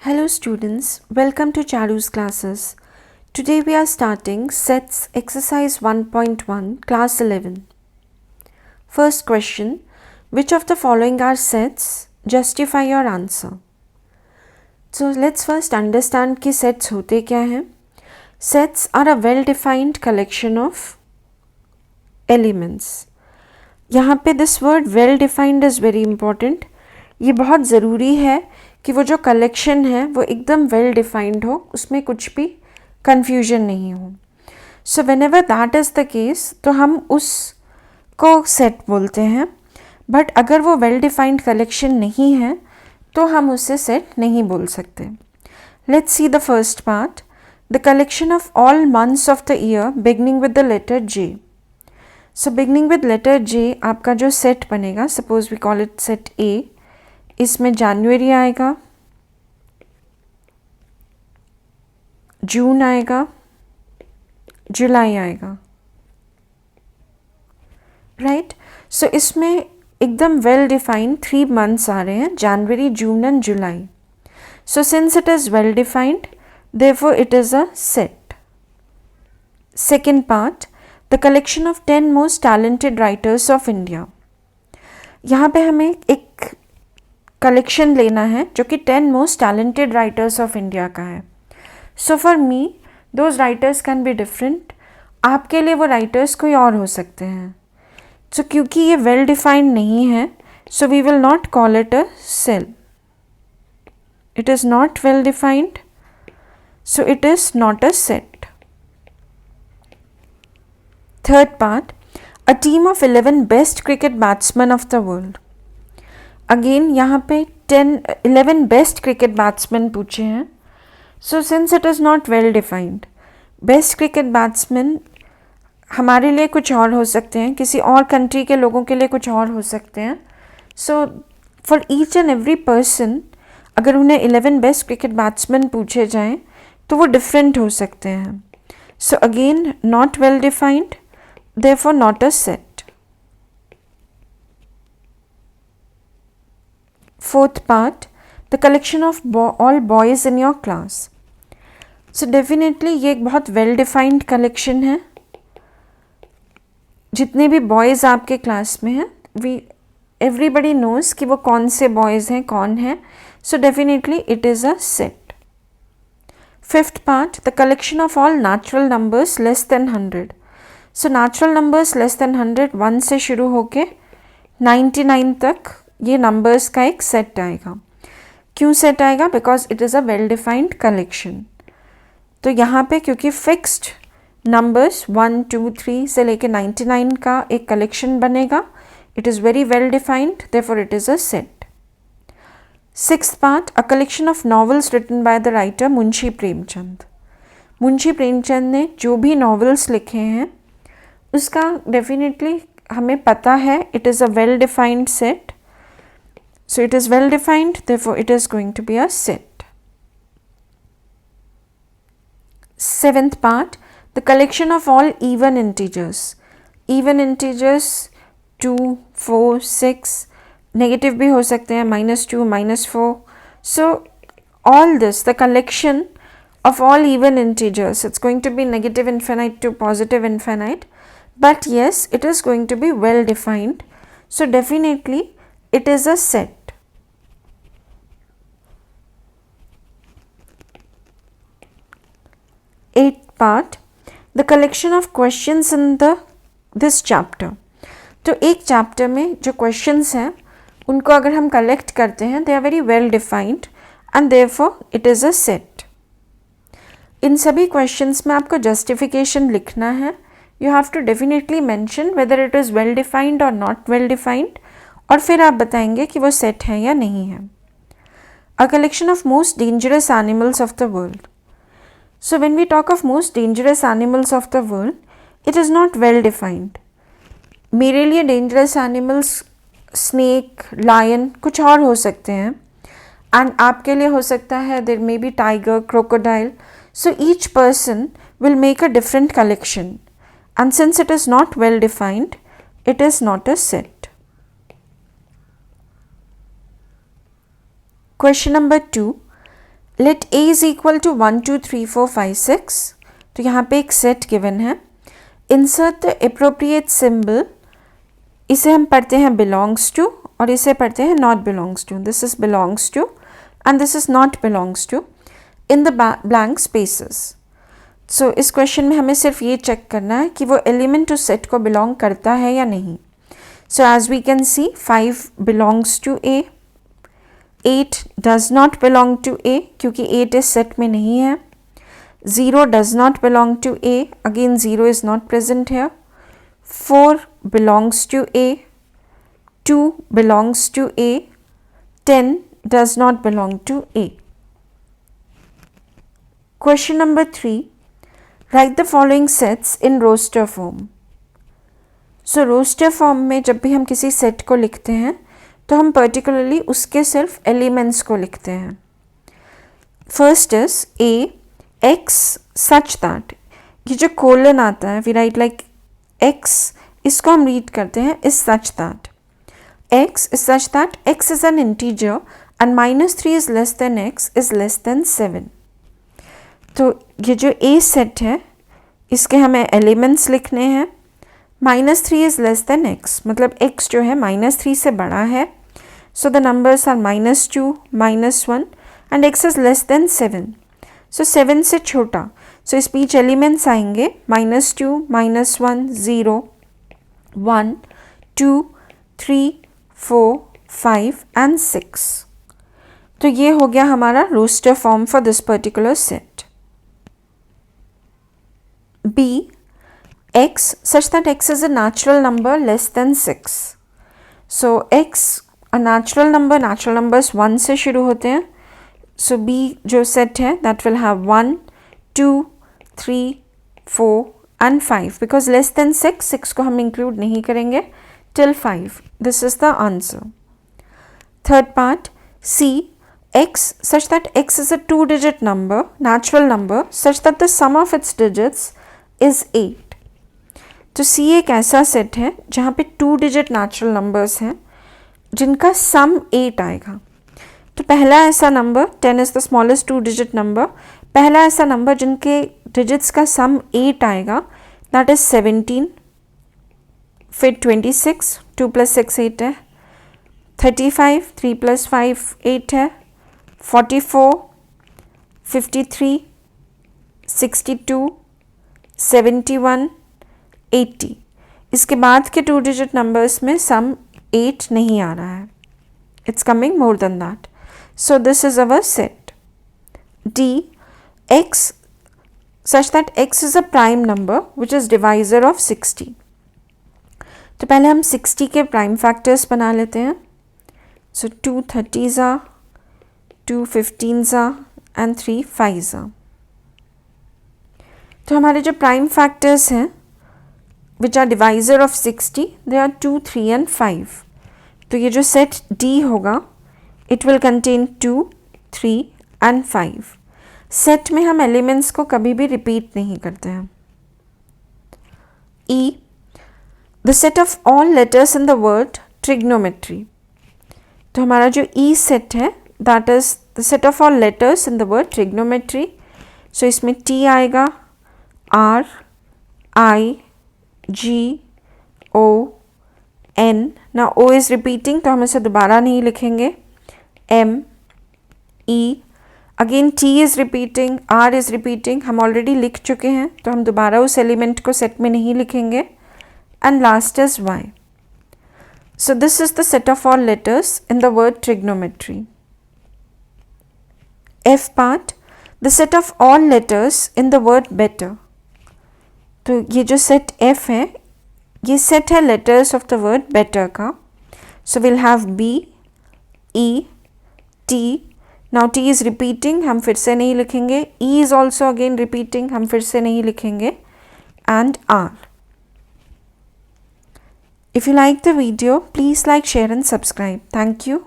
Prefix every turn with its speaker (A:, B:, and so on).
A: Hello students, welcome to Charu's classes. Today we are starting sets exercise 1.1 class 11. First question, which of the following are sets? Justify your answer. So let's first understand कि sets होते क्या हैं. Sets are a well defined collection of elements. यहाँ पे this word well defined is very important. ये बहुत ज़रूरी है कि वो जो कलेक्शन है वो एकदम वेल डिफाइंड हो, उसमें कुछ भी कन्फ्यूजन नहीं हो. So when ever that is the case तो हम उसको सेट बोलते हैं. बट अगर वो वेल डिफाइंड कलेक्शन नहीं है तो हम उसे सेट नहीं बोल सकते. Let's see the first part. The collection of all months of the year beginning with the letter J. So beginning with letter J आपका जो सेट बनेगा, suppose we call it set A. इसमें जनवरी आएगा, जून आएगा, जुलाई आएगा, राइट. सो इसमें एकदम वेल डिफाइंड 3 मंथ्स आ रहे हैं, January, June and July. So since it is well defined therefore it is a set. Second part, the collection of 10 most talented writers of India. यहाँ पे हमें एक कलेक्शन लेना है जो कि 10 most talented writers of India का है. So for me those writers can be different. आपके लिए वो राइटर्स कोई और हो सकते हैं. सो क्योंकि ये वेल डिफाइंड नहीं है, so we will not call it a cell. It is not well defined, so it is not a set. Third part, a team of 11 best cricket batsman of the world. Again यहाँ पे 11 best cricket batsman पूछे हैं. So since it is not well defined, best cricket batsman हमारे लिए कुछ और हो सकते हैं, किसी और कंट्री के लोगों के लिए कुछ और हो सकते हैं. So for each and every person अगर उन्हें 11 बेस्ट क्रिकेट बैट्समैन पूछे जाएं तो वो डिफरेंट हो सकते हैं. So again not well defined, therefore not a set. Fourth part, the collection of all boys in your class. So definitely ये एक बहुत well defined collection है. जितने भी boys आपके क्लास में हैं, everybody knows कि वो कौन से boys हैं, कौन हैं. So definitely it is a set. Fifth part, the collection of all natural numbers less than 100. So natural numbers less than 100, 1 से शुरू होके 99 तक ये नंबर्स का एक सेट आएगा. क्यों सेट आएगा? Because it is a well defined collection. तो यहाँ पे क्योंकि फिक्स्ड नंबर्स 1, 2, 3 से लेके 99 का एक कलेक्शन बनेगा, it is very well defined, therefore it is a set. Sixth part, a collection of novels written by the writer Munshi Premchand. Munshi Premchand ने जो भी नॉवेल्स लिखे हैं उसका डेफिनेटली हमें पता है, it is a well defined set. So it is well defined, therefore it is going to be a set. Seventh part, the collection of all even integers. Even integers 2, 4, 6, negative भी हो सकते हैं, -2, -4. So all this, the collection of all even integers, it's going to be negative infinite to positive infinite. But yes, it is going to be well defined. So definitely it is a set. Eighth part, the collection of questions in this chapter. तो एक chapter में जो questions हैं उनको अगर हम collect करते हैं, they are very well defined and therefore it is a set. इन सभी क्वेश्चंस में आपको जस्टिफिकेशन लिखना है. You have to definitely mention whether it is well defined और नॉट वेल डिफाइंड, और फिर आप बताएंगे कि वो सेट है या नहीं है. अ collection of most dangerous animals of the world. So when we talk of most dangerous animals of the world, it is not well defined. मेरे लिए dangerous animals snake, lion कुछ और हो सकते हैं, and आपके लिए हो सकता है there may be tiger, crocodile. So each person will make a different collection, and since it is not well defined, it is not a set. Question number 2. Let A is equal to 1 2 3 4 5 6, तो यहाँ पे एक set given है. Insert the appropriate symbol. इसे हम पढ़ते हैं belongs to और इसे पढ़ते हैं not belongs to. This is belongs to and this is not belongs to in the blank spaces. So इस क्वेश्चन में हमें सिर्फ ये चेक करना है कि वो एलिमेंट उस सेट को बिलोंग करता है या नहीं. So as we can see 5 belongs to A, 8 does not belong to A क्योंकि 8 इस सेट में नहीं है. 0 does not belong to A, again 0 is not present here. 4 belongs to A, 2 belongs to A, 10 does not belong to A. Question number 3, write the following sets in roster form. So roster form में जब भी हम किसी set को लिखते हैं तो हम particularly उसके सिर्फ elements को लिखते हैं. First is A x such that, ये जो कोलन आता है वी राइट लाइक x, इसको हम रीड करते हैं is such that. x is such that x is an integer and -3 is less than x is less than 7. तो ये जो a सेट है इसके हमें एलिमेंट्स लिखने हैं. -3 is less than x मतलब x जो है -3 से बड़ा है. So the numbers are -2, -1 and x is less than 7. So 7 से छोटा. सो इस बीच एलिमेंट्स आएंगे -2, -1, 0, 1, 2, 3, 4, 5 एंड 6. तो ये हो गया हमारा roster form for this particular set. B, x such that x is a natural number less than 6. So x a natural numbers 1 से शुरू होते हैं. So B जो set है that will have 1, 2, 3, 4 and 5 because less than 6 को हम include नहीं करेंगे till 5. This is the answer. Third part, C, x such that x is a 2-digit number, natural number such that the sum of its digits is 8. तो C एक ऐसा set है जहाँ पे 2-digit natural numbers हैं जिनका sum 8 आएगा. तो पहला ऐसा number 10 is the smallest 2-digit number, पहला ऐसा नंबर जिनके डिजिट्स का सम 8 आएगा दैट इज़ 17. फिर 26, 2 + 6 8 है. 35, 3 + 5 8 है. 44, 53, 62, 71, 80. इसके बाद के 2-digit नंबर्स में सम 8 नहीं आ रहा है. It's coming more than that. So this is our set. D, x such that x is a prime number which is divisor of 60. तो पहले हम 60 के प्राइम फैक्टर्स बना लेते हैं. So 2 30s are, 2 15s are and 3 5s are. तो हमारे जो प्राइम फैक्टर्स हैं which are divisor of 60, they are 2, 3 and 5. तो ये जो सेट D होगा it will contain 2, 3 and 5. Set में हम एलिमेंट्स को कभी भी रिपीट नहीं करते हैं. E, the set of all letters in the word trigonometry. तो हमारा जो E सेट है that is the set of all letters in the word trigonometry. So इसमें T आएगा, R, I, G, O, N. Now O is repeating तो हम इसे दोबारा नहीं लिखेंगे. M, E, again T is repeating, R is repeating, हम already लिख चुके हैं तो हम दोबारा उस एलिमेंट को सेट में नहीं लिखेंगे. And last is Y. So this is the set of all letters in the word trigonometry. F part, the set of all letters in the word better. तो ये जो set F है ये set है letters of the word better का. So we'll have B, E, T. Now T is repeating, हम फिर से नहीं लिखेंगे. E is also again repeating, हम फिर से नहीं लिखेंगे. And R. If you like the video, please like, share and subscribe. Thank you.